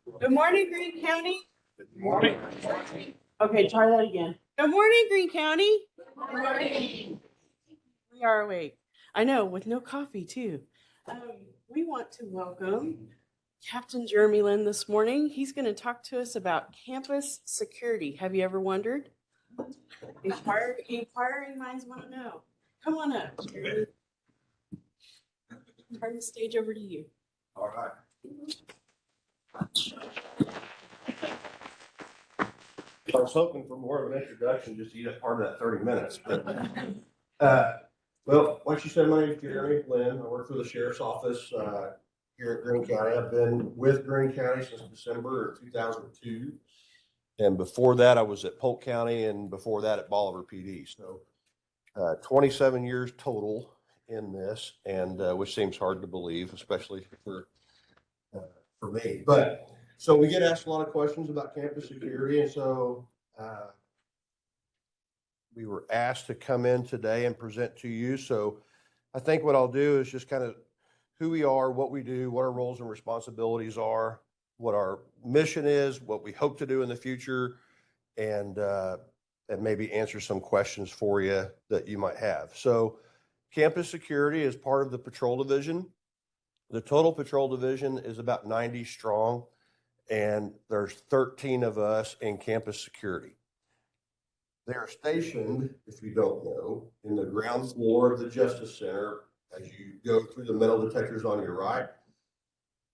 Good morning, Greene County. Good morning. Okay, try that again. Good morning, Greene County. Good morning. We are awake. I know, with no coffee too. We want to welcome Captain Jeremy Lynn this morning. He's going to talk to us about campus security. Have you ever wondered? Inquiring minds want to know. Come on up, Jeremy. Turn the stage over to you. All right. I was hoping for more of an introduction, just to eat up part of that 30 minutes. But, well, like you said, my name is Jeremy Lynn. I work for the sheriff's office here at Greene County. I've been with Greene County since December of 2002. And before that, I was at Polk County, and before that at Bolivar PD. So 27 years total in this, and which seems hard to believe, especially for me. But so we get asked a lot of questions about campus security, and so we were asked to come in today and present to you. So I think what I'll do is just kind of who we are, what we do, what our roles and responsibilities are, what our mission is, what we hope to do in the future, and maybe answer some questions for you that you might have. So campus security is part of the patrol division. The total patrol division is about 90 strong, and there's 13 of us in campus security. They are stationed, if you don't know, in the ground floor of the Justice Center as you go through the metal detectors on your right.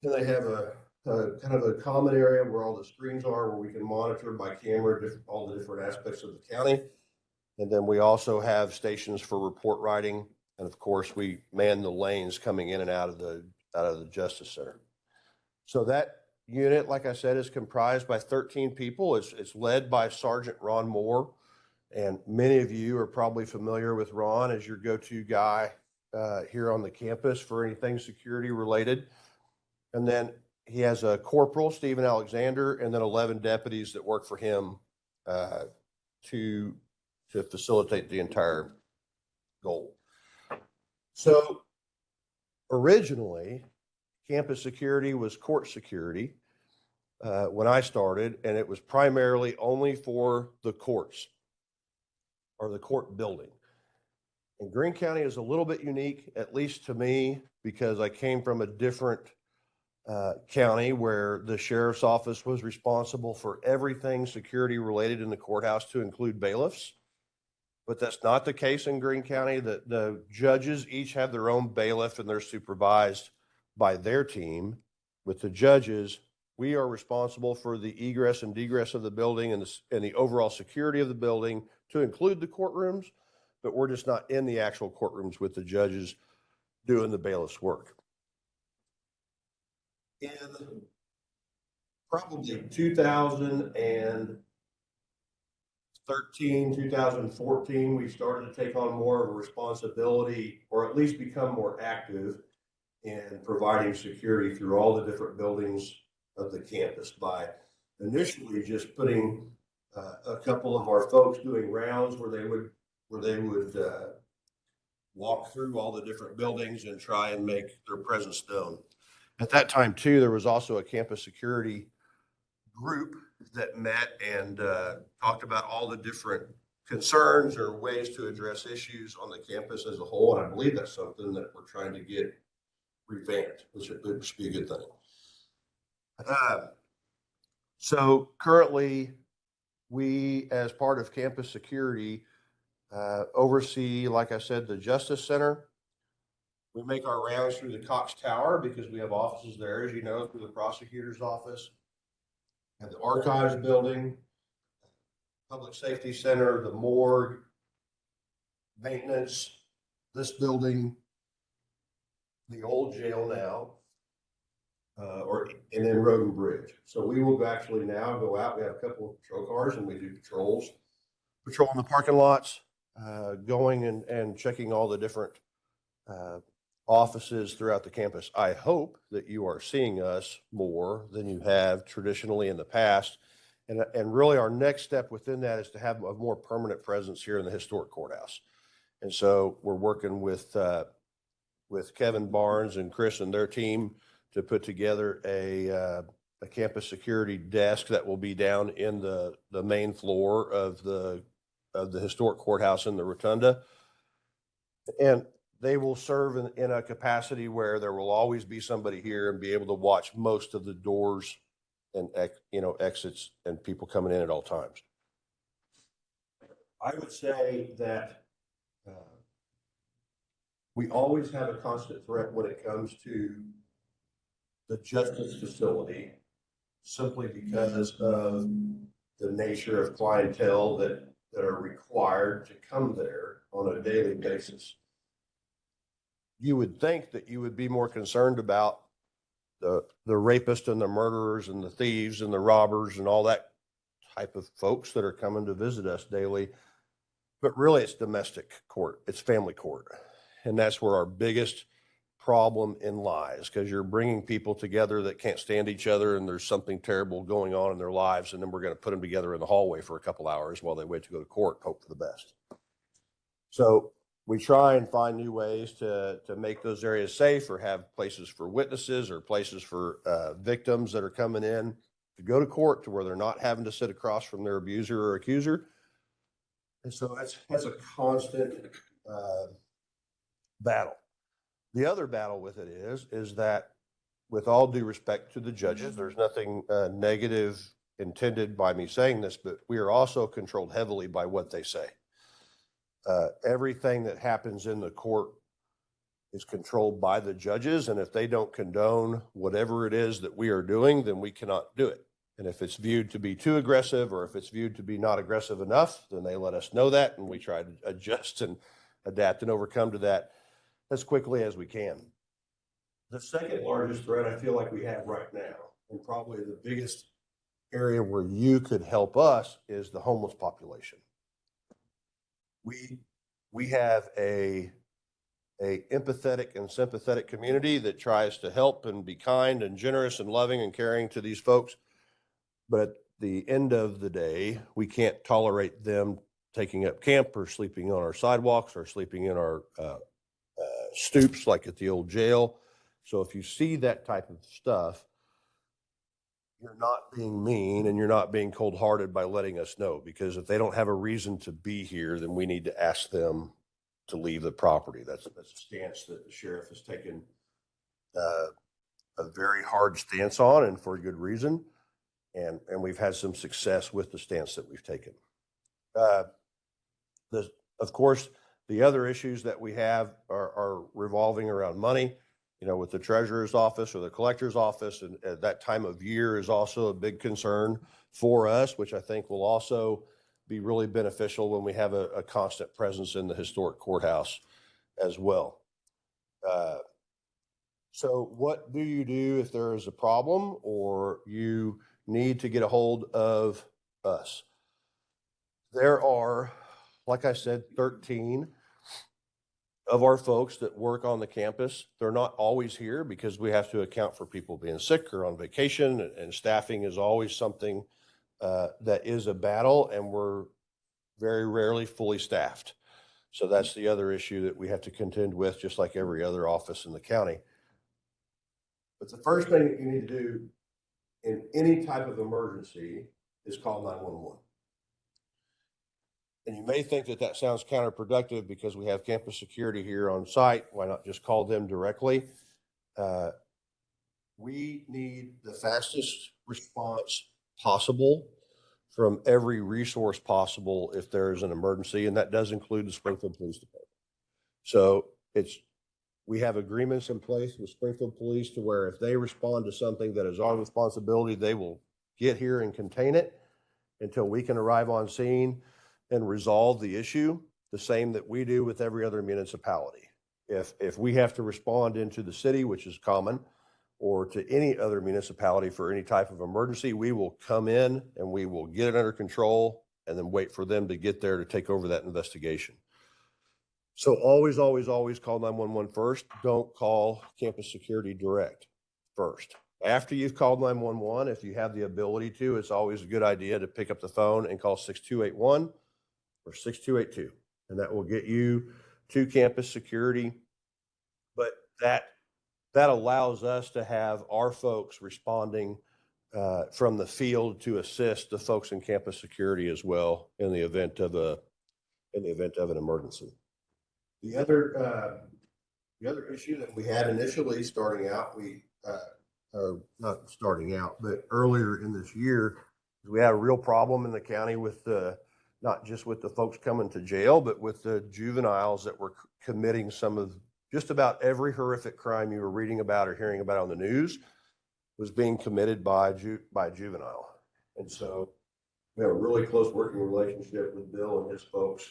And they have a kind of a common area where all the screens are, where we can monitor by camera all the different aspects of the county. And then we also have stations for report writing. And of course, we man the lanes coming in and out of the Justice Center. So that unit, like I said, is comprised by 13 people. It's led by Sergeant Ron Moore. And many of you are probably familiar with Ron as your go-to guy here on the campus for anything security related. And then he has a corporal, Stephen Alexander, and then 11 deputies that work for him to facilitate the entire goal. So originally, campus security was court security when I started, and it was primarily only for the courts or the court building. And Greene County is a little bit unique, at least to me, because I came from a different county where the sheriff's office was responsible for everything security related in the courthouse, to include bailiffs. But that's not the case in Greene County. The judges each have their own bailiff, and they're supervised by their team. With the judges, we are responsible for the egress and degress of the building and the overall security of the building, to include the courtrooms, but we're just not in the actual courtrooms with the judges doing the bailiff's work. In probably 2013, 2014, we started to take on more of a responsibility, or at least become more active in providing security through all the different buildings of the campus by initially just putting a couple of our folks doing rounds where they would walk through all the different buildings and try and make their presence known. At that time too, there was also a campus security group that met and talked about all the different concerns or ways to address issues on the campus as a whole. And I believe that's something that we're trying to get revamped, which should be a good thing. So currently, we, as part of campus security, oversee, like I said, the Justice Center. We make our rounds through the Cox Tower because we have offices there, as you know, through the prosecutor's office, and the archives building, public safety center, the morgue, maintenance, this building, the old jail now, and then Road and Bridge. So we will actually now go out. We have a couple of patrol cars, and we do patrolling the parking lots, going and checking all the different offices throughout the campus. I hope that you are seeing us more than you have traditionally in the past. And really our next step within that is to have a more permanent presence here in the historic courthouse. And so we're working with Kevin Barnes and Chris and their team to put together a a campus security desk that will be down in the main floor of the historic courthouse in the rotunda. And they will serve in a capacity where there will always be somebody here and be able to watch most of the doors and exits and people coming in at all times. I would say that we always have a constant threat when it comes to the justice facility, simply because of the nature of clientele that are required to come there on a daily basis. You would think that you would be more concerned about the rapists and the murderers and the thieves and the robbers and all that type of folks that are coming to visit us daily. But really, it's domestic court, it's family court. And that's where our biggest problem in lies, because you're bringing people together that can't stand each other and there's something terrible going on in their lives. And then we're going to put them together in the hallway for a couple hours while they wait to go to court and hope for the best. So we try and find new ways to make those areas safe, or have places for witnesses or places for victims that are coming in to go to court, to where they're not having to sit across from their abuser or accuser. And so that's a constant battle. The other battle with it is that, with all due respect to the judges, there's nothing negative intended by me saying this, but we are also controlled heavily by what they say. Everything that happens in the court is controlled by the judges, and if they don't condone whatever it is that we are doing, then we cannot do it. And if it's viewed to be too aggressive, or if it's viewed to be not aggressive enough, then they let us know that, and we try to adjust and adapt and overcome to that as quickly as we can. The second largest threat I feel like we have right now, and probably the biggest area where you could help us, is the homeless population. We have a empathetic and sympathetic community that tries to help and be kind and generous and loving and caring to these folks. But at the end of the day, we can't tolerate them taking up camp or sleeping on our sidewalks or sleeping in our stoops like at the old jail. So if you see that type of stuff, you're not being mean and you're not being cold-hearted by letting us know, because if they don't have a reason to be here, then we need to ask them to leave the property. That's a stance that the sheriff has taken a very hard stance on, and for good reason. And we've had some success with the stance that we've taken. Of course, the other issues that we have are revolving around money, with the treasurer's office or the collector's office. And at that time of year is also a big concern for us, which I think will also be really beneficial when we have a constant presence in the historic courthouse as well. So what do you do if there is a problem or you need to get a hold of us? There are, like I said, 13 of our folks that work on the campus. They're not always here because we have to account for people being sick or on vacation, and staffing is always something that is a battle, and we're very rarely fully staffed. So that's the other issue that we have to contend with, just like every other office in the county. But the first thing that you need to do in any type of emergency is call 911. And you may think that that sounds counterproductive because we have campus security here on site. Why not just call them directly? We need the fastest response possible from every resource possible if there is an emergency, and that does include the Springfield Police Department. So we have agreements in place with Springfield Police to where if they respond to something that is our responsibility, they will get here and contain it until we can arrive on scene and resolve the issue, the same that we do with every other municipality. If we have to respond into the city, which is common, or to any other municipality for any type of emergency, we will come in and we will get it under control and then wait for them to get there to take over that investigation. So always, always, always call 911 first. Don't call campus security direct first. After you've called 911, if you have the ability to, it's always a good idea to pick up the phone and call 6281 or 6282, and that will get you to campus security. But that allows us to have our folks responding from the field to assist the folks in campus security as well in the event of an emergency. The other issue that we had initially starting out, not starting out, but earlier in this year, we had a real problem in the county with not just with the folks coming to jail, but with the juveniles that were committing some of just about every horrific crime you were reading about or hearing about on the news was being committed by juvenile. And so we have a really close working relationship with Bill and his folks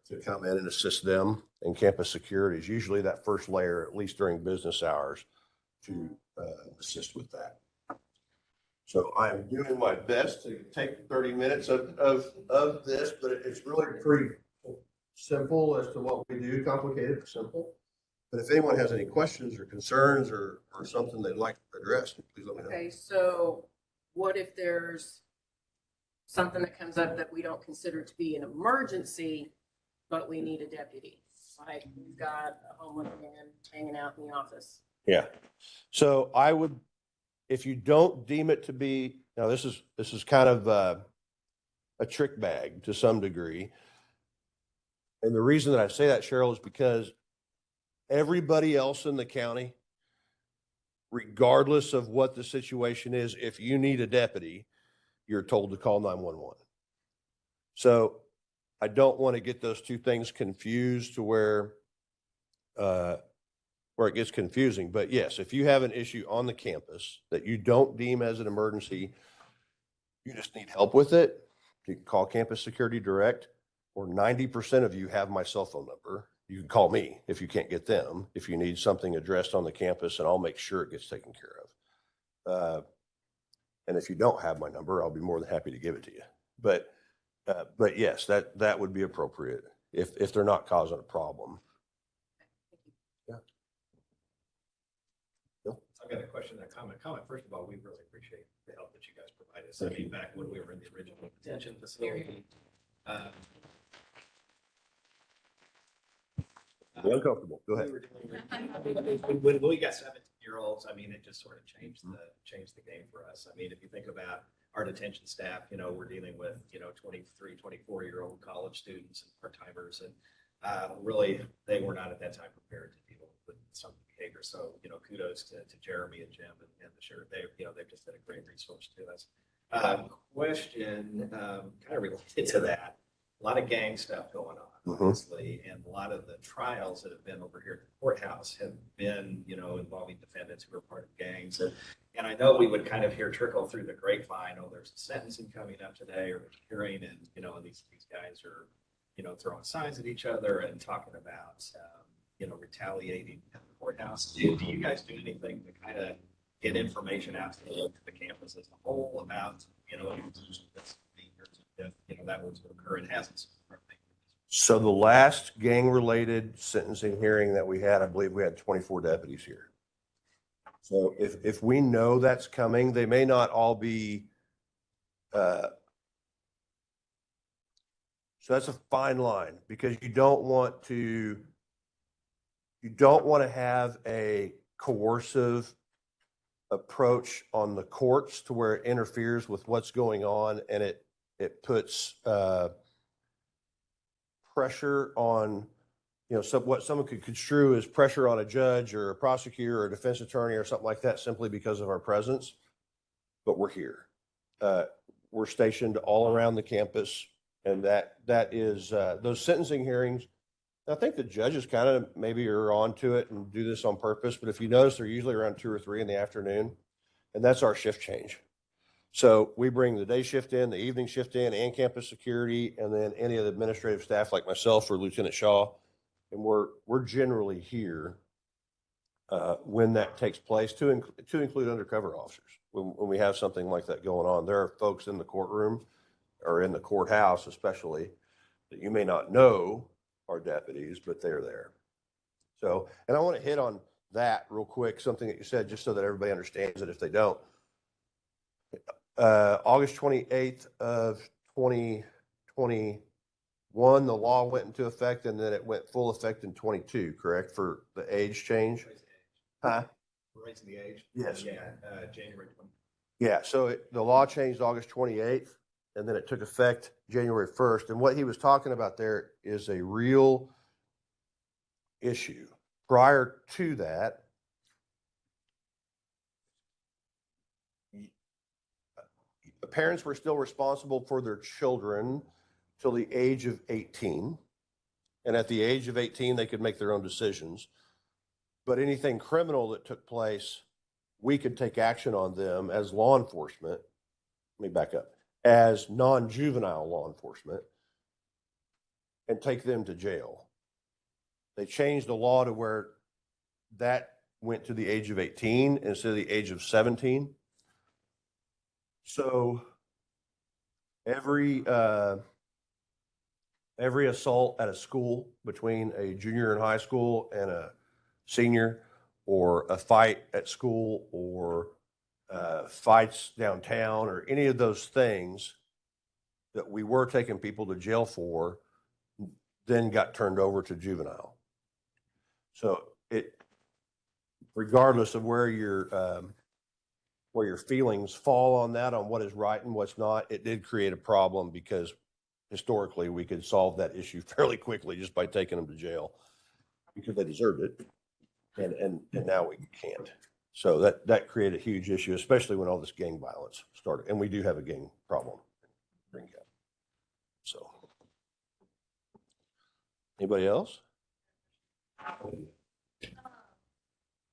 to come in and assist them in campus security is usually that first layer, at least during business hours, to assist with that. So I'm doing my best to take 30 minutes of this, but it's really pretty simple as to what we do, complicated but simple. But if anyone has any questions or concerns or something they'd like to address, please let me know. Okay, so what if there's something that comes up that we don't consider to be an emergency, but we need a deputy? Like we've got a homeless man hanging out in the office. Yeah. So I would, if you don't deem it to be, now this is kind of a trick bag to some degree. And the reason that I say that, Cheryl, is because everybody else in the county, regardless of what the situation is, if you need a deputy, you're told to call 911. So I don't want to get those two things confused to where it gets confusing. But yes, if you have an issue on the campus that you don't deem as an emergency, you just need help with it, you can call campus security direct, or 90% of you have my cell phone number. You can call me if you can't get them, if you need something addressed on the campus, and I'll make sure it gets taken care of. And if you don't have my number, I'll be more than happy to give it to you. But yes, that would be appropriate if they're not causing a problem. Yeah. Bill? I've got a question and a comment. First of all, we really appreciate the help that you guys provide us. I mean, back when we were in the original detention facility. Be uncomfortable. Go ahead. When we got 17-year-olds, I mean, it just sort of changed the game for us. I mean, if you think about our detention staff, we're dealing with, 23, 24-year-old college students and part-timers, and really, they were not at that time prepared to deal with some behavior. So, kudos to Jeremy and Jim and the sheriff. They've just been a great resource to us. Question kind of related to that. A lot of gang stuff going on, obviously, and a lot of the trials that have been over here at the courthouse have been, involving defendants who are part of gangs. And I know we would kind of hear trickle through the grapevine, oh, there's a sentencing coming up today or a hearing, and, these guys are, throwing signs at each other and talking about, retaliating at the courthouse. Do you guys do anything to kind of get information out to the campus as a whole about, if that was to occur and hasn't? So the last gang-related sentencing hearing that we had, I believe we had 24 deputies here. So if we know that's coming, they may not all be, so that's a fine line, because you don't want to have a coercive approach on the courts to where it interferes with what's going on, and it puts pressure on, what someone could construe as pressure on a judge or a prosecutor or a defense attorney or something like that simply because of our presence. But we're here. We're stationed all around the campus, and that is those sentencing hearings. I think the judges kind of maybe are onto it and do this on purpose, but if you notice, they're usually around 2 or 3 in the afternoon, and that's our shift change. So we bring the day shift in, the evening shift in, and campus security, and then any of the administrative staff like myself or Lieutenant Shaw. And we're generally here when that takes place to include undercover officers. When we have something like that going on, there are folks in the courtroom or in the courthouse especially that you may not know are deputies, but they're there. So, and I want to hit on that real quick, something that you said, just so that everybody understands it if they don't. August 28th of 2021, the law went into effect, and then it went full effect in 22, correct, for the age change? Huh? We're raising the age? Yes. Yeah, January Yeah, so the law changed August 28th, and then it took effect January 1st. And what he was talking about there is a real issue. Prior to that, parents were still responsible for their children till the age of 18. And at the age of 18, they could make their own decisions. But anything criminal that took place, we could take action on them as law enforcement. Let me back up. As non-juvenile law enforcement and take them to jail. They changed the law to where that went to the age of 18 instead of the age of 17. So every assault at a school between a junior in high school and a senior, or a fight at school, or fights downtown, or any of those things that we were taking people to jail for, then got turned over to juvenile. So it, regardless of where your feelings fall on that, on what is right and what's not, it did create a problem because historically we could solve that issue fairly quickly just by taking them to jail because they deserved it. And now we can't. So that created a huge issue, especially when all this gang violence started. And we do have a gang problem in Green County. So anybody else? I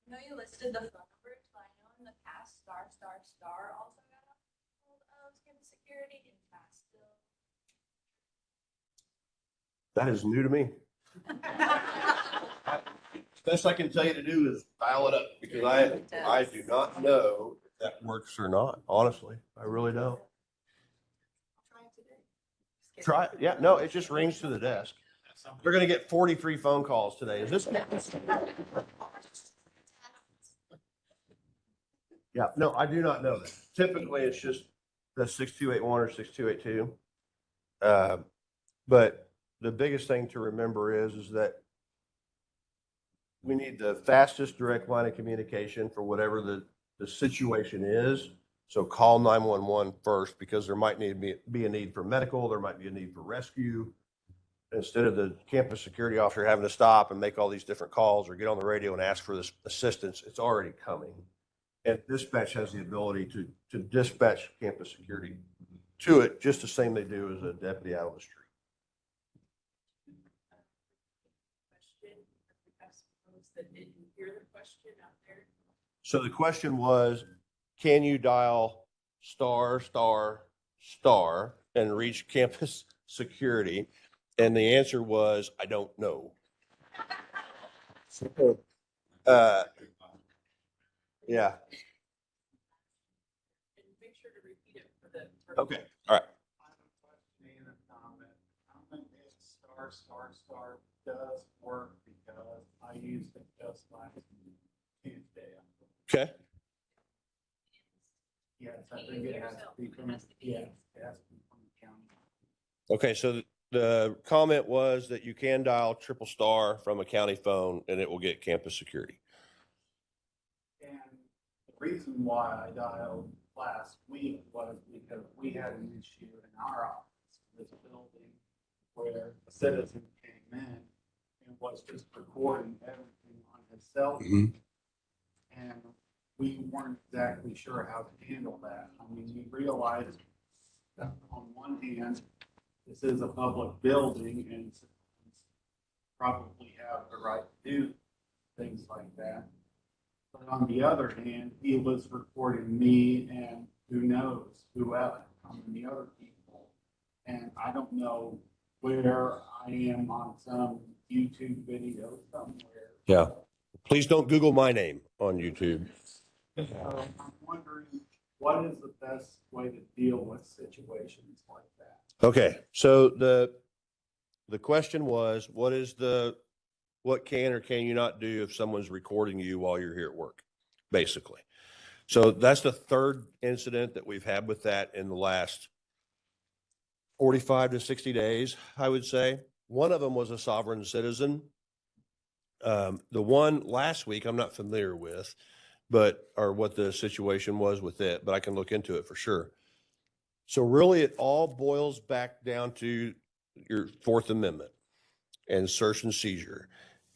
know you listed the phone number, so I know in the past, **** also got a hold of campus security in Fassville. That is new to me. Best I can tell you to do is dial it up because I do not know if that works or not. Honestly, I really don't. Try it. Yeah, no, it just rings to the desk. We're gonna get 43 phone calls today. Is this? Yeah, no, I do not know that. Typically, it's just the 6281 or 6282. But the biggest thing to remember is that we need the fastest direct line of communication for whatever the situation is. So call 911 first because there might need to be a need for medical, there might be a need for rescue. Instead of the campus security officer having to stop and make all these different calls or get on the radio and ask for this assistance, it's already coming. And dispatch has the ability to dispatch campus security to it just the same they do as a deputy out on the street. That didn't hear the question out there. So the question was, can you dial **** and reach campus security? And the answer was, I don't know. Yeah. And make sure to repeat it for the. Okay. All right. *** does work because I used it just last Tuesday. Okay. Yes, I think it has to be from, yeah, it has to be from the county. Okay. So the comment was that you can dial *** from a county phone and it will get campus security. And the reason why I dialed last week was because we had an issue in our office, this building, where a citizen came in and was just recording everything on his cell phone. And we weren't exactly sure how to handle that. I mean, we realized that on one hand, this is a public building and probably have the right to do things like that. But on the other hand, he was recording me and who knows who else, the other people. And I don't know where I am on some YouTube video somewhere. Yeah. Please don't Google my name on YouTube. So I'm wondering, what is the best way to deal with situations like that? Okay. So the question was, what can or can you not do if someone's recording you while you're here at work, basically. So that's the third incident that we've had with that in the last 45 to 60 days, I would say. One of them was a sovereign citizen. The one last week, I'm not familiar with, or what the situation was with it, but I can look into it for sure. So really it all boils back down to your Fourth Amendment and search and seizure.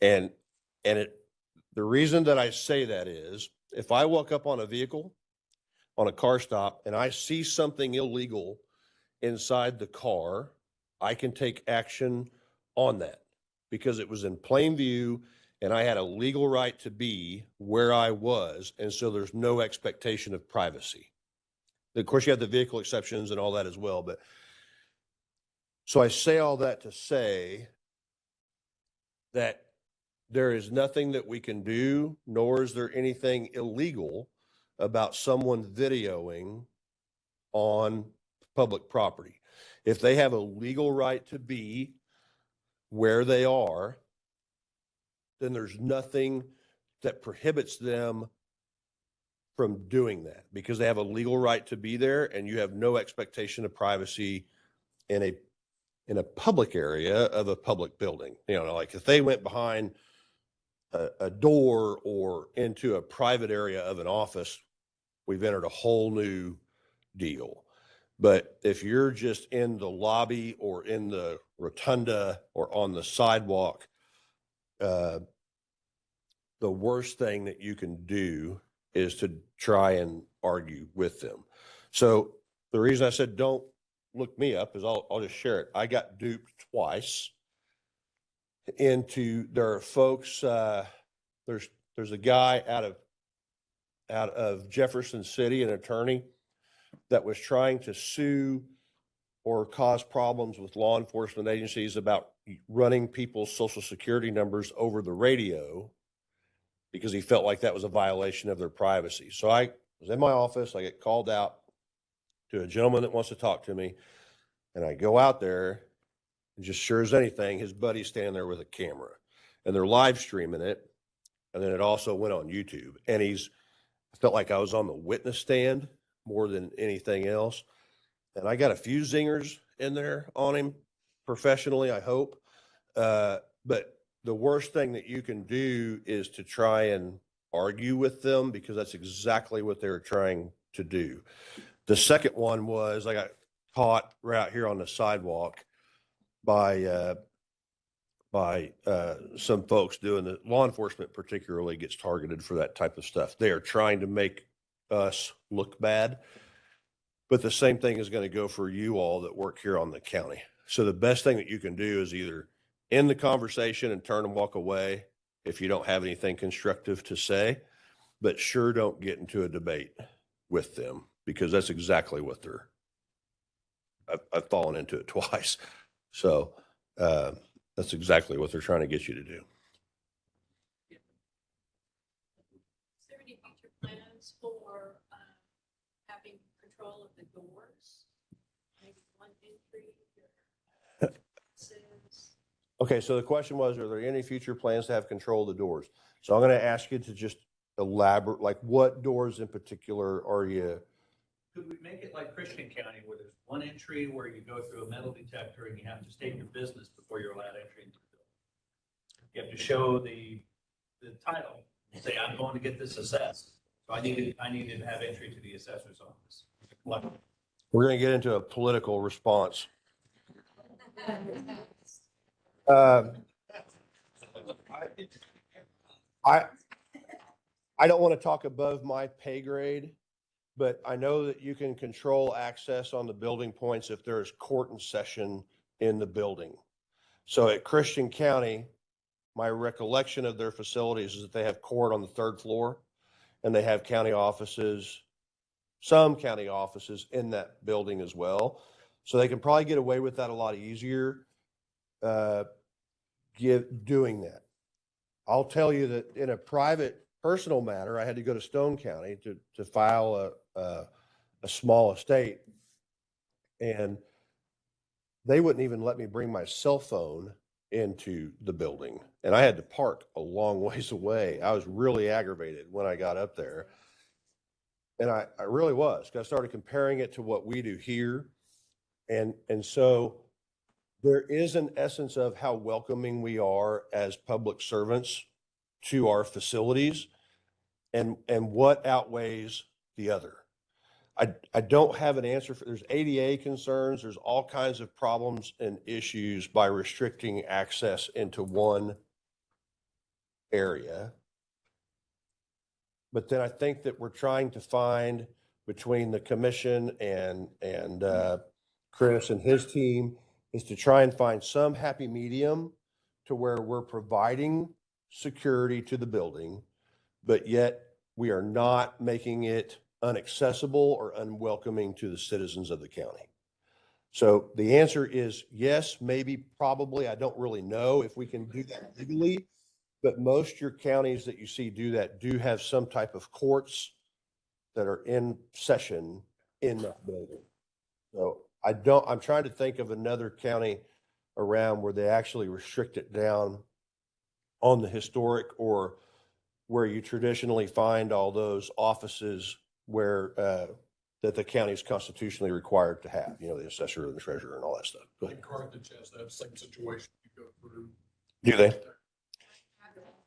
And the reason that I say that is if I walk up on a vehicle on a car stop and I see something illegal inside the car, I can take action on that because it was in plain view and I had a legal right to be where I was. And so there's no expectation of privacy. Of course, you have the vehicle exceptions and all that as well. But so I say all that to say that there is nothing that we can do, nor is there anything illegal about someone videoing on public property. If they have a legal right to be where they are, then there's nothing that prohibits them from doing that because they have a legal right to be there and you have no expectation of privacy in a public area of a public building. You know, like if they went behind a door or into a private area of an office, we've entered a whole new deal. But if you're just in the lobby or in the rotunda or on the sidewalk, the worst thing that you can do is to try and argue with them. So the reason I said don't look me up is I'll just share it. I got duped twice there are folks, there's a guy out of Jefferson City, an attorney that was trying to sue or cause problems with law enforcement agencies about running people's social security numbers over the radio because he felt like that was a violation of their privacy. So I was in my office, I get called out to a gentleman that wants to talk to me, and I go out there, and just sure as anything, his buddy's standing there with a camera, and they're live streaming it, and then it also went on YouTube, and I felt like I was on the witness stand more than anything else, and I got a few zingers in there on him professionally, I hope, but the worst thing that you can do is to try and argue with them because that's exactly what they were trying to do. The second one was I got caught right out here on the sidewalk by some folks doing the law enforcement particularly gets targeted for that type of stuff. They are trying to make us look bad, but the same thing is going to go for you all that work here on the county. So the best thing that you can do is either end the conversation and turn and walk away if you don't have anything constructive to say, but sure don't get into a debate with them because that's exactly what I've fallen into it twice. So that's exactly what they're trying to get you to do. Is there any future plans for having control of the doors? Maybe one entry or access? Okay, so the question was, are there any future plans to have control of the doors? So I'm going to ask you to just elaborate, like what doors in particular are you? Could we make it like Christian County where there's one entry where you go through a metal detector and you have to state your business before you're allowed entry into the building? You have to show the title, say, I'm going to get this assessed. So I need to have entry to the assessor's office. We're going to get into a political response. I don't want to talk above my pay grade, but I know that you can control access on the building points if there is court in session in the building. So at Christian County, my recollection of their facilities is that they have court on the third floor and they have county offices, some county offices in that building as well. So they can probably get away with that a lot easier doing that. I'll tell you that in a private personal matter, I had to go to Stone County to file a small estate, and they wouldn't even let me bring my cell phone into the building, and I had to park a long ways away. I was really aggravated when I got up there, and I really was, because I started comparing it to what we do here, and so there is an essence of how welcoming we are as public servants to our facilities. and what outweighs the other. I don't have an answer for, there's ADA concerns, there's all kinds of problems and issues by restricting access into one area. But then I think that we're trying to find between the commission and Chris and his team is to try and find some happy medium to where we're providing security to the building, but yet we are not making it inaccessible or unwelcoming to the citizens of the county. So the answer is yes, maybe, probably. I don't really know if we can do that legally, but most of your counties that you see do that do have some type of courts that are in session in that building. So I'm trying to think of another county around where they actually restrict it down on the historic or where you traditionally find all those offices where, that the county is constitutionally required to have, you know, the assessor and the treasurer and all that stuff. Go ahead. Carthage has that same situation you go through. Do they?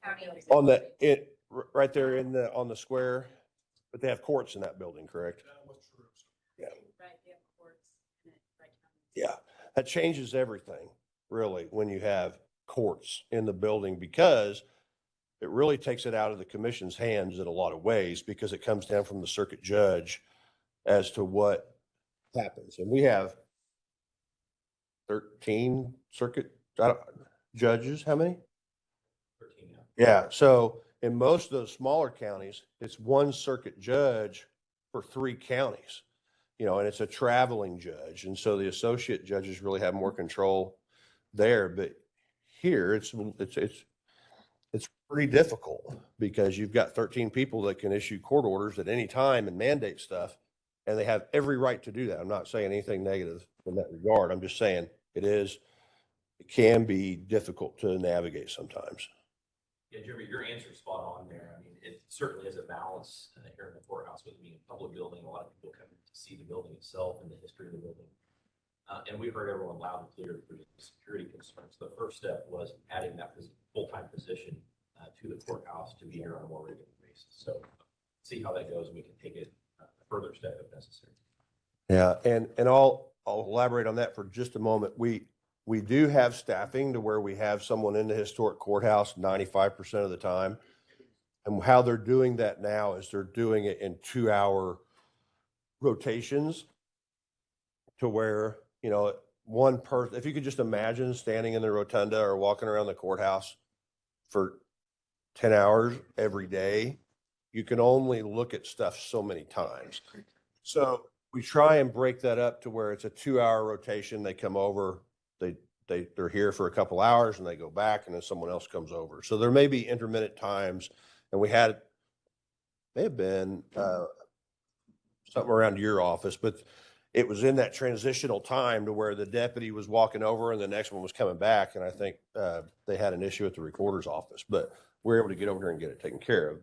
County On the, right there on the square, but they have courts in that building, correct? That was true. Yeah. Right, they have courts and it right down. Yeah, that changes everything, really, when you have courts in the building, because it really takes it out of the commission's hands in a lot of ways, because it comes down from the circuit judge as to what happens. And we have 13 circuit judges, how many? 13 now. Yeah, so in most of those smaller counties, it's one circuit judge for 3 counties, you know, and it's a traveling judge. And so the associate judges really have more control there. But here it's pretty difficult because you've got 13 people that can issue court orders at any time and mandate stuff, and they have every right to do that. I'm not saying anything negative in that regard. I'm just saying it can be difficult to navigate sometimes. Yeah, Jeremy, your answer's spot on there. I mean, it certainly is a balance here in the courthouse with it being a public building. A lot of people come to see the building itself and the history of the building. And we heard everyone loud and clear that there's security concerns. The first step was adding that full-time position to the courthouse to be here on a more regular basis. So see how that goes, and we can take it a further step if necessary. Yeah, and I'll elaborate on that for just a moment. We do have staffing to where we have someone in the historic courthouse 95% of the time. And how they're doing that now is they're doing it in 2-hour rotations to where, you know, one person, if you could just imagine standing in the rotunda or walking around the courthouse for 10 hours every day, you can only look at stuff so many times. So we try and break that up to where it's a 2-hour rotation. They come over, they're here for a couple hours and they go back, and then someone else comes over. So there may be intermittent times, and may have been something around your office, but it was in that transitional time to where the deputy was walking over and the next one was coming back. And I think they had an issue at the recorder's office, but we're able to get over here and get it taken care of.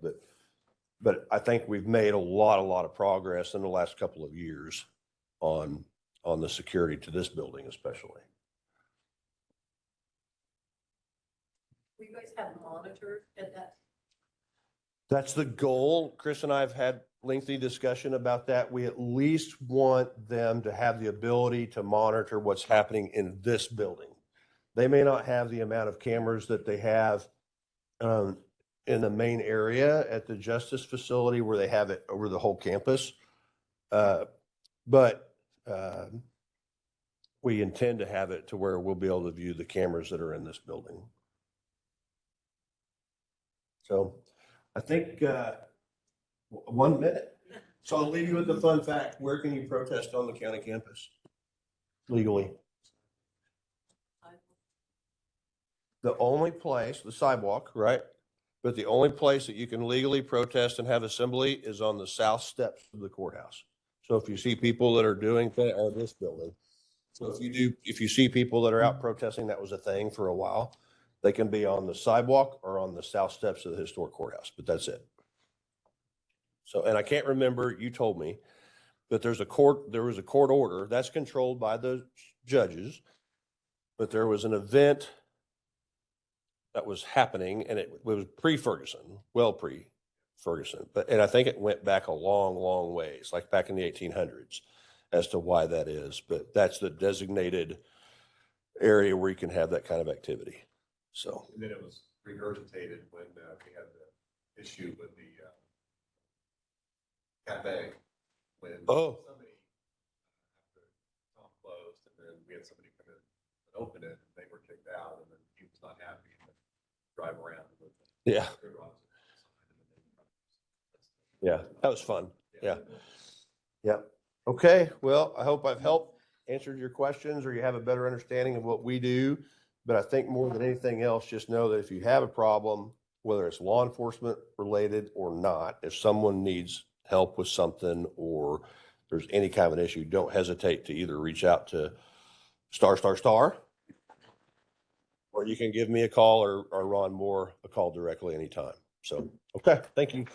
But I think we've made a lot of progress in the last couple of years on the security to this building, especially. We guys have monitors at that. That's the goal. Chris and I have had lengthy discussion about that. We at least want them to have the ability to monitor what's happening in this building. They may not have the amount of cameras that they have in the main area at the justice facility where they have it over the whole campus. But we intend to have it to where we'll be able to view the cameras that are in this building. So I think 1 minute. So I'll leave you with the fun fact. Where can you protest on the county campus legally? The only place, the sidewalk, right? But the only place that you can legally protest and have assembly is on the south steps of the courthouse. So if you see people that are doing or this building. So if you see people that are out protesting, that was a thing for a while. They can be on the sidewalk or on the south steps of the historic courthouse, but that's it. So, and I can't remember, you told me, but there was a court order that's controlled by the judges, but there was an event that was happening, and it was pre-Ferguson, well pre, Ferguson. And I think it went back a long, long ways, like back in the 1800s, as to why that is. But that's the designated area where you can have that kind of activity. So, And then it was regurgitated when we had the issue with the cafe. When Oh. somebody, after Tom closed, and then we had somebody come in and open it, and they were kicked out, and then he was not happy, and then drive around with it. yeah, yeah, that was fun. Yeah. Yeah. Okay. Well, I hope I've helped answered your questions, or you have a better understanding of what we do. But I think more than anything else, just know that if you have a problem, whether it's law enforcement related or not, if someone needs help with something or there's any kind of an issue, don't hesitate to either reach out to star, or you can give me a call or Ron Moore a call directly anytime. So, okay. Thank you.